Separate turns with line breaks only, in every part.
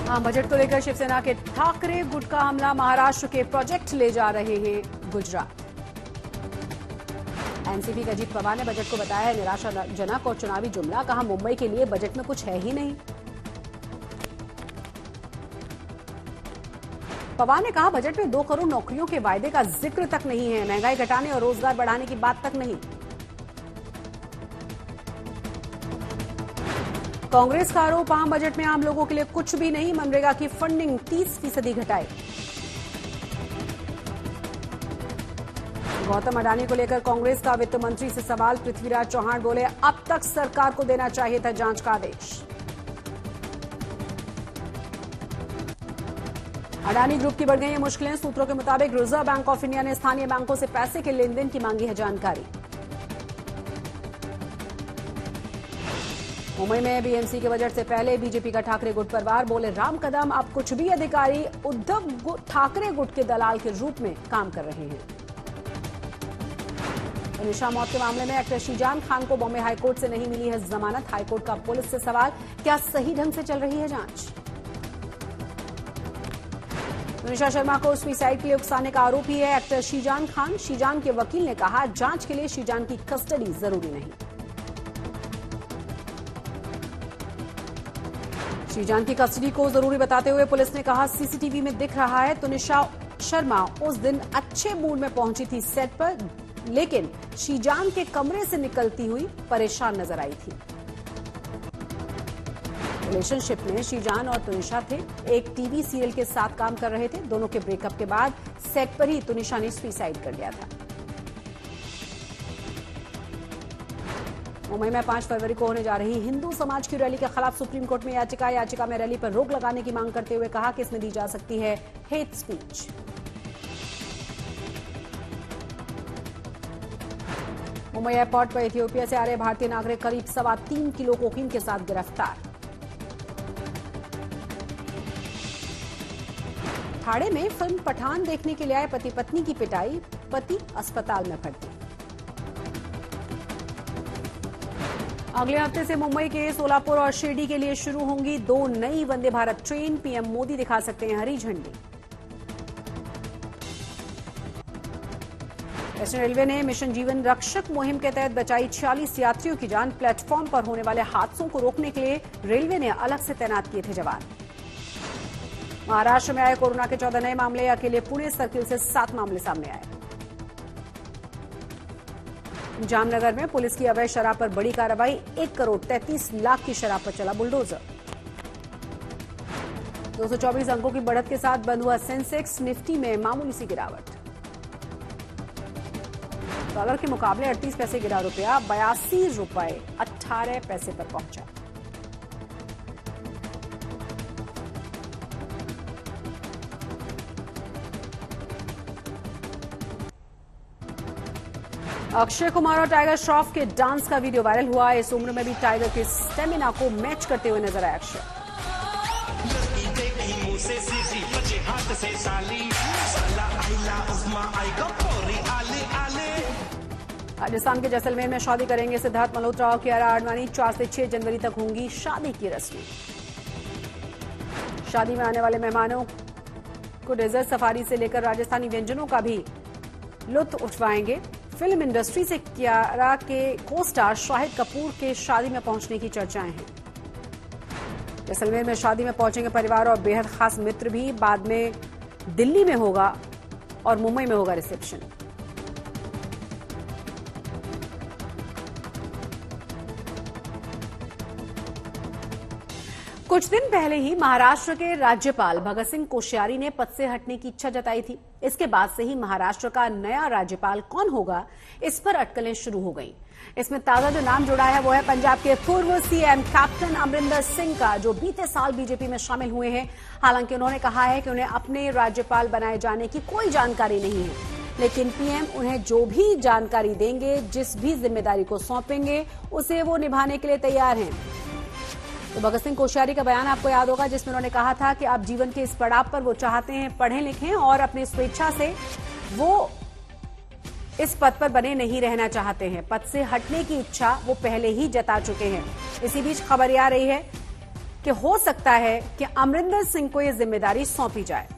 हाँ, बजट को लेकर शिवसेना के ठाकरे गुट का हमला। महाराष्ट्र के प्रोजेक्ट ले जा रहे हैं गुजरात। एनसीपी के अजीत पवार ने बजट को बताया है निराशाजनक और चुनावी जुमला। कहा मुंबई के लिए बजट में कुछ है ही नहीं। पवार ने कहा बजट में 2 करोड़ नौकरियों के वायदे का जिक्र तक नहीं है। महंगाई घटाने और रोजगार बढ़ाने की बात तक नहीं। कांग्रेस का आरोप, आम बजट में आम लोगों के लिए कुछ भी नहीं। मनरेगा की फंडिंग 30% घटाई। गौतम अडानी को लेकर कांग्रेस का वित्त मंत्री से सवाल। पृथ्वीराज चौहान बोले अब तक सरकार को देना चाहिए था जांच का आदेश। अडानी ग्रुप की बढ़ गई है मुश्किलें। सूत्रों के मुताबिक रिजर्व बैंक ऑफ इंडिया ने स्थानीय बैंकों से पैसे के लेन देन की मांगी है जानकारी। मुंबई में बीएमसी के बजट से पहले बीजेपी का ठाकरे गुट परिवार। बोले राम कदम अब कुछ भी अधिकारी उद्धव ठाकरे गुट के दलाल के रूप में काम कर रहे हैं। तनिषा मौत के मामले में एक्टर शीजान खान को बॉम्बे हाईकोर्ट से नहीं मिली है जमानत। हाईकोर्ट का पुलिस से सवाल, क्या सही ढंग से चल रही है जांच। तनिषा शर्मा को सुसाइड के लिए उकसाने का आरोप ही है एक्टर शीजान खान। शीजान के वकील ने कहा जांच के लिए शीजान की कस्टडी जरूरी नहीं। शीजान की कस्टडी को जरूरी बताते हुए पुलिस ने कहा सीसीटीवी में दिख रहा है तनिषा शर्मा उस दिन अच्छे मूड में पहुंची थी सेट पर, लेकिन शीजान के कमरे से निकलती हुई परेशान नजर आई थी। रिलेशनशिप में शीजान और तनिषा थे। एक टीवी सीरियल के साथ काम कर रहे थे। दोनों के ब्रेकअप के बाद सेट पर ही तनिषा ने सुसाइड कर लिया था। मुंबई में 5 फरवरी को होने जा रही हिंदू समाज की रैली के खिलाफ सुप्रीम कोर्ट में याचिका में रैली पर रोक लगाने की मांग करते हुए कहा कि इसमें दी जा सकती है हेट स्पीच। मुंबई एयरपोर्ट पर इथियोपिया से आ रहे भारतीय नागरिक करीब 3.25 किलो कोकीन के साथ गिरफ्तार। ठाणे में फिल्म पठान देखने के लिए आए पति पत्नी की पिटाई। पति अस्पताल में भर्ती। अगले हफ्ते से मुंबई के सोलापुर और शिरडी के लिए शुरू होंगी 2 नई वंदे भारत ट्रेन। पीएम मोदी दिखा सकते हैं हरी झंडी। वेस्टर्न रेलवे ने मिशन जीवन रक्षक मुहिम के तहत बचाई 46 यात्रियों की जान। प्लेटफॉर्म पर होने वाले हादसों को रोकने के लिए रेलवे ने अलग से तैनात किए थे जवान। महाराष्ट्र में आए कोरोना के 14 नए मामले। अकेले पुणे सर्किल से 7 मामले सामने आए। जामनगर में पुलिस की अवैध शराब पर बड़ी कार्रवाई। 1 करोड़ 33 लाख की शराब पर चला बुलडोजर। 224 अंकों की बढ़त के साथ बंद हुआ सेंसेक्स। निफ्टी में मामूली सी गिरावट। डॉलर के मुकाबले 38 पैसे गिरा रुपया। 82 रुपए 18 पैसे पर पहुंचा। अक्षय कुमार और टाइगर श्रॉफ के डांस का वीडियो वायरल हुआ। इस उम्र में भी टाइगर के स्टेमिना को मैच करते हुए नजर आए अक्षय। राजस्थान के जैसलमेर में शादी करेंगे सिद्धार्थ मल्होत्रा और कियारा आडवाणी। 4 से 6 जनवरी तक होंगी शादी की रस्में। शादी में आने वाले मेहमानों को डेजर्ट सफारी से लेकर राजस्थानी व्यंजनों का भी लुत्फ उठवाएंगे। फिल्म इंडस्ट्री से कियारा के को स्टार शाहिद कपूर के शादी में पहुंचने की चर्चाएं हैं। जैसलमेर में शादी में पहुंचेंगे परिवार और बेहद खास मित्र भी। बाद में दिल्ली में होगा और मुंबई में होगा रिसेप्शन। कुछ दिन पहले ही महाराष्ट्र के राज्यपाल भगत सिंह कोश्यारी ने पद से हटने की इच्छा जताई थी। इसके बाद से ही महाराष्ट्र का नया राज्यपाल कौन होगा, इस पर अटकलें शुरू हो गईं। इसमें ताजा जो नाम जुड़ा है वो है पंजाब के पूर्व सीएम कैप्टन अमरिंदर सिंह का, जो बीते साल बीजेपी में शामिल हुए हैं। हालांकि उन्होंने कहा है कि उन्हें अपने राज्यपाल बनाए जाने की कोई जानकारी नहीं है, लेकिन पीएम उन्हें जो भी जानकारी देंगे, जिस भी जिम्मेदारी को सौंपेंगे, उसे वो निभाने के लिए तैयार हैं। तो भगत सिंह कोश्यारी का बयान आपको याद होगा, जिसमें उन्होंने कहा था कि अब जीवन के इस पड़ाव पर वो चाहते हैं पढ़ें लिखें और अपनी स्वेच्छा से वो इस पद पर बने नहीं रहना चाहते हैं। पद से हटने की इच्छा वो पहले ही जता चुके हैं। इसी बीच खबर आ रही है कि हो सकता है कि अमरिंदर सिंह को यह जिम्मेदारी सौंपी जाए।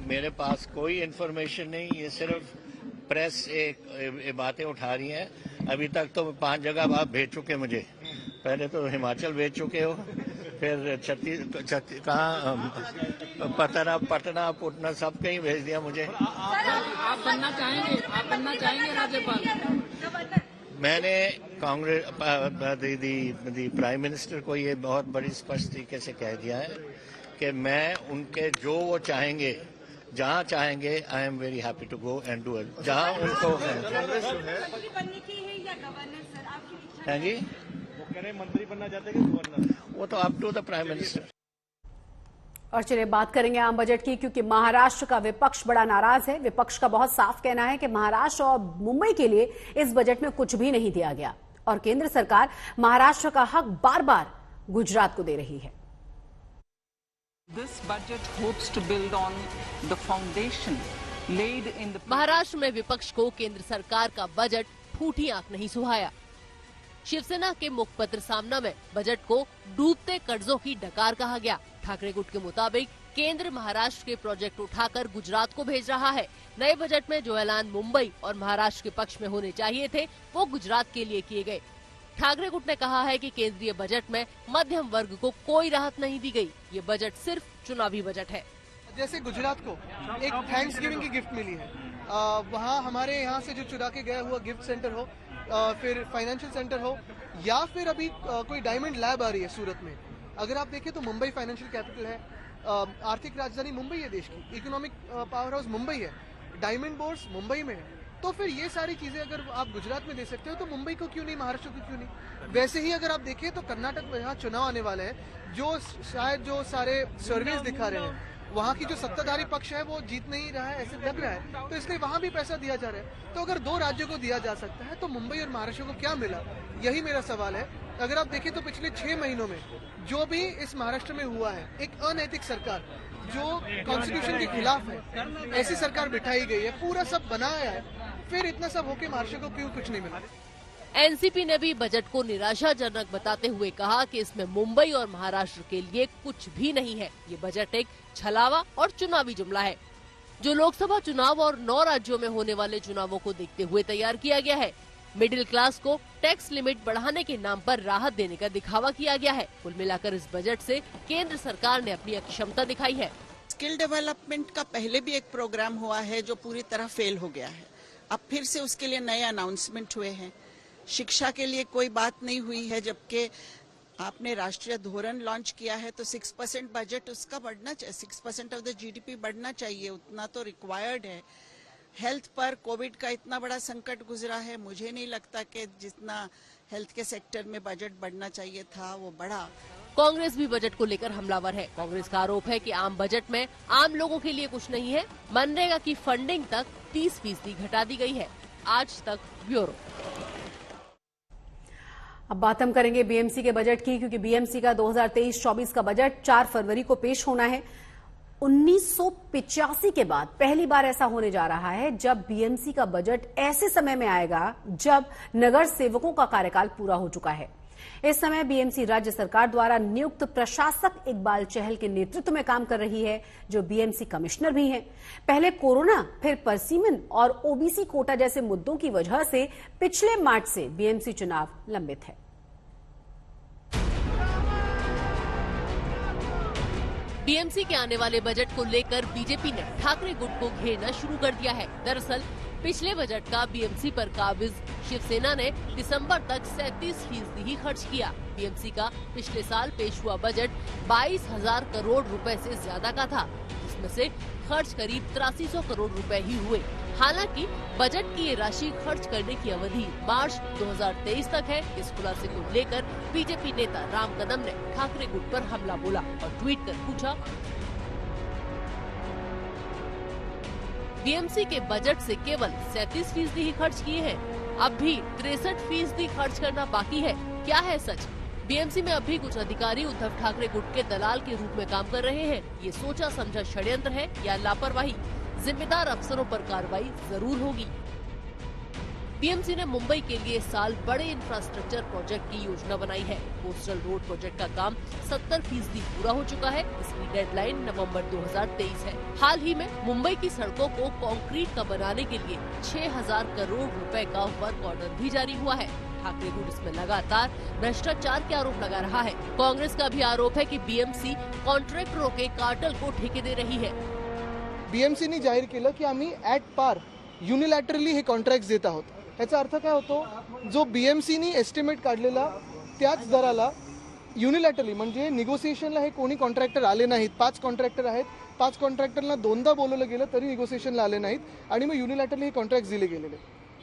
मेरे पास कोई इन्फॉर्मेशन नहीं, ये सिर्फ प्रेस एक बातें उठा रही है। अभी तक तो 5 जगह आप भेज चुके मुझे। पहले तो हिमाचल भेज चुके हो, फिर पटना पुटना सब कहीं भेज दिया मुझे।
आप बनना चाहेंगे राज्यपाल?
मैंने कांग्रेस दी प्राइम मिनिस्टर को ये बहुत बड़ी स्पष्ट तरीके से कह दिया है कि मैं उनके जो वो चाहेंगे, जहाँ चाहेंगे, I am very happy to go and do it, जहाँ उनको है जी।
वो कह रहे मंत्री बनना चाहते हैं कि गवर्नर?
वो तो up to the prime minister.
और चलिए बात करेंगे आम बजट की, क्योंकि महाराष्ट्र का विपक्ष बड़ा नाराज है। विपक्ष का बहुत साफ कहना है कि महाराष्ट्र और मुंबई के लिए इस बजट में कुछ भी नहीं दिया गया और केंद्र सरकार महाराष्ट्र का हक बार बार गुजरात को दे रही है।
महाराष्ट्र में विपक्ष को केंद्र सरकार का बजट फूटी आंख नहीं सुहाया। शिवसेना के मुखपत्र सामना में बजट को डूबते कर्जों की डकार कहा गया। ठाकरे गुट के मुताबिक केंद्र महाराष्ट्र के प्रोजेक्ट उठाकर गुजरात को भेज रहा है। नए बजट में जो ऐलान मुंबई और महाराष्ट्र के पक्ष में होने चाहिए थे, वो गुजरात के लिए किए गए। ठाकरे गुट ने कहा है कि केंद्रीय बजट में मध्यम वर्ग को कोई राहत नहीं दी गई। ये बजट सिर्फ चुनावी बजट है।
जैसे गुजरात को एक थैंक्स गिविंग की गिफ्ट मिली है, वहाँ हमारे यहाँ से जो चुरा के गया हुआ गिफ्ट सेंटर हो, फिर फाइनेंशियल सेंटर हो, या फिर अभी कोई डायमंड लैब आ रही है सूरत में। अगर आप देखें तो मुंबई फाइनेंशियल कैपिटल है, आर्थिक राजधानी मुंबई है देश की, इकोनॉमिक पावर हाउस मुंबई है, डायमंड बोर्ड्स मुंबई में है। तो फिर ये सारी चीजें अगर आप गुजरात में दे सकते हो तो मुंबई को क्यों नहीं, महाराष्ट्र को क्यों नहीं? वैसे ही अगर आप देखें तो कर्नाटक में यहाँ चुनाव आने वाले हैं, जो शायद जो सारे सर्वेज दिखा रहे हैं, वहाँ की जो सत्ताधारी पक्ष है वो जीत नहीं रहा है, ऐसे लग रहा है, तो इसलिए वहाँ भी पैसा दिया जा रहा है। तो अगर 2 राज्यों को दिया जा सकता है तो मुंबई और महाराष्ट्र को क्या मिला, यही मेरा सवाल है। अगर आप देखें तो पिछले 6 महीनों में जो भी इस महाराष्ट्र में हुआ है, एक अनैतिक सरकार जो कॉन्स्टिट्यूशन के खिलाफ है, ऐसी सरकार बिठाई गई है, पूरा सब बनाया है, फिर इतना सब होके महाराष्ट्र को क्यों कुछ नहीं मिला?
एनसीपी ने भी बजट को निराशाजनक बताते हुए कहा कि इसमें मुंबई और महाराष्ट्र के लिए कुछ भी नहीं है। ये बजट एक छलावा और चुनावी जुमला है, जो लोकसभा चुनाव और 9 राज्यों में होने वाले चुनावों को देखते हुए तैयार किया गया है। मिडिल क्लास को टैक्स लिमिट बढ़ाने के नाम पर राहत देने का दिखावा किया गया है। कुल मिलाकर इस बजट से केंद्र सरकार ने अपनी अक्षमता दिखाई है।
स्किल डेवलपमेंट का पहले भी एक प्रोग्राम हुआ है जो पूरी तरह फेल हो गया है। अब फिर से उसके लिए नए अनाउंसमेंट हुए हैं। शिक्षा के लिए कोई बात नहीं हुई है, जबकि आपने राष्ट्रीय धोरण लॉन्च किया है तो 6% बजट उसका बढ़ना चाहिए, 6% ऑफ द जीडीपी बढ़ना चाहिए, उतना तो रिक्वायर्ड है। हेल्थ पर कोविड का इतना बड़ा संकट गुजरा है, मुझे नहीं लगता कि जितना हेल्थ के सेक्टर में बजट बढ़ना चाहिए था वो बढ़ा।
कांग्रेस भी बजट को लेकर हमलावर है। कांग्रेस का आरोप है कि आम बजट में आम लोगों के लिए कुछ नहीं है। मनरेगा की फंडिंग तक 30% घटा दी गई है। आज तक ब्यूरो।
अब बात हम करेंगे बीएमसी के बजट की, क्योंकि बीएमसी का 2023-24 का बजट 4 फरवरी को पेश होना है। 1985 के बाद पहली बार ऐसा होने जा रहा है जब बीएमसी का बजट ऐसे समय में आएगा जब नगर सेवकों का कार्यकाल पूरा हो चुका है। इस समय बीएमसी राज्य सरकार द्वारा नियुक्त प्रशासक इकबाल चहल के नेतृत्व में काम कर रही है, जो बीएमसी कमिश्नर भी हैं। पहले कोरोना, फिर परसीमन और ओबीसी कोटा जैसे मुद्दों की वजह से पिछले मार्च से बीएमसी चुनाव लंबित है।
बीएमसी के आने वाले बजट को लेकर बीजेपी ने ठाकरे गुट को घेरना शुरू कर दिया है। दरअसल पिछले बजट का बीएमसी पर काबिज शिवसेना ने दिसंबर तक 37% ही खर्च किया। बीएमसी का पिछले साल पेश हुआ बजट 22,000 करोड़ रुपए से ज्यादा का था, जिसमें से खर्च करीब 8300 करोड़ रुपए ही हुए। हालांकि बजट की ये राशि खर्च करने की अवधि मार्च 2023 तक है। इस खुलासे को लेकर बीजेपी नेता राम कदम ने ठाकरे गुट पर हमला बोला और ट्वीट कर पूछा, बीएमसी के बजट से केवल 37% ही खर्च किए हैं, अब भी 63% खर्च करना बाकी है, क्या है सच? बीएमसी में अब भी कुछ अधिकारी उद्धव ठाकरे गुट के दलाल के रूप में काम कर रहे हैं। ये सोचा समझा षड्यंत्र है या लापरवाही? जिम्मेदार अफसरों पर कार्रवाई जरूर होगी। बीएमसी ने मुंबई के लिए इस साल बड़े इंफ्रास्ट्रक्चर प्रोजेक्ट की योजना बनाई है। कोस्टल रोड प्रोजेक्ट का काम 70% पूरा हो चुका है। इसकी डेडलाइन नवंबर 2023 है। हाल ही में मुंबई की सड़कों को कंक्रीट का बनाने के लिए 6000 करोड़ रुपए का वर्क ऑर्डर भी जारी हुआ है। ठाकरे गुट इसमें लगातार भ्रष्टाचार के आरोप लगा रहा है। कांग्रेस का भी आरोप है कि बीएमसी कॉन्ट्रॅक्टरों के कार्टेल को ठेके दे रही है।
बीएमसीने जाहीर केलं की आम्ही ॲट पार युनिलॅटरली हे कॉन्ट्रॅक्ट देत आहोत। याचा अर्थ काय होतो, जो बीएमसीने एस्टिमेट काढलेला त्याच दराला युनिलॅटरली म्हणजे निगोसिएशनला हे कोणी कॉन्ट्रॅक्टर आले नाहीत। 5 कॉन्ट्रॅक्टर आहेत, 5 कॉन्ट्रॅक्टरला 2दा बोलवलं गेलं तरी निगोसिएशनला आले नाहीत आणि मग युनिलॅटरली हे कॉन्ट्रॅक्ट दिले गेलेले।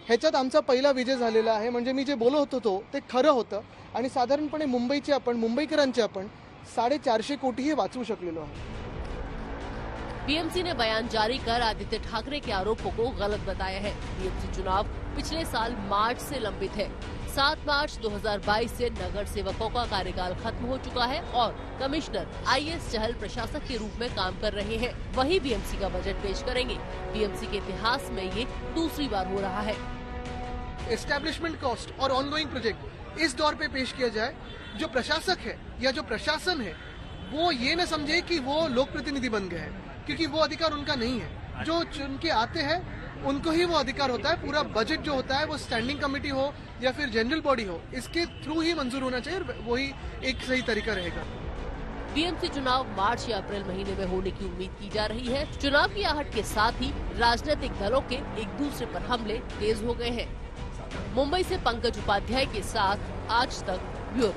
ह्याच्यात आमचा पहिला विजय झालेला आहे। म्हणजे मी जे बोलत होतो ते खरं होतं आणि साधारणपणे मुंबईकरांचे आपण 450 कोटी हे वाचवू शकलेलो आहे।
बीएमसी ने बयान जारी कर आदित्य ठाकरे के आरोपों को गलत बताया है। बीएमसी चुनाव पिछले साल मार्च से लंबित है। 7 मार्च 2022 से नगर सेवकों का कार्यकाल खत्म हो चुका है और कमिश्नर IAS चहल प्रशासक के रूप में काम कर रहे हैं। वही बीएमसी का बजट पेश करेंगे। बीएमसी के इतिहास में ये दूसरी बार हो रहा है।
एस्टैब्लिशमेंट कॉस्ट और ऑनगोइंग प्रोजेक्ट इस दौर पे पेश किया जाए। जो प्रशासक है या जो प्रशासन है वो ये न समझे कि वो लोक प्रतिनिधि बन गए हैं, क्योंकि वो अधिकार उनका नहीं है। जो चुन के आते हैं उनको ही वो अधिकार होता है। पूरा बजट जो होता है वो स्टैंडिंग कमेटी हो या फिर जनरल बॉडी हो, इसके थ्रू ही मंजूर होना चाहिए। वही एक सही तरीका रहेगा।
बीएमसी चुनाव मार्च या अप्रैल महीने में होने की उम्मीद की जा रही है। चुनाव की आहट के साथ ही राजनीतिक दलों के एक दूसरे पर हमले तेज हो गए हैं। मुंबई से पंकज उपाध्याय के साथ आज तक ब्यूरो।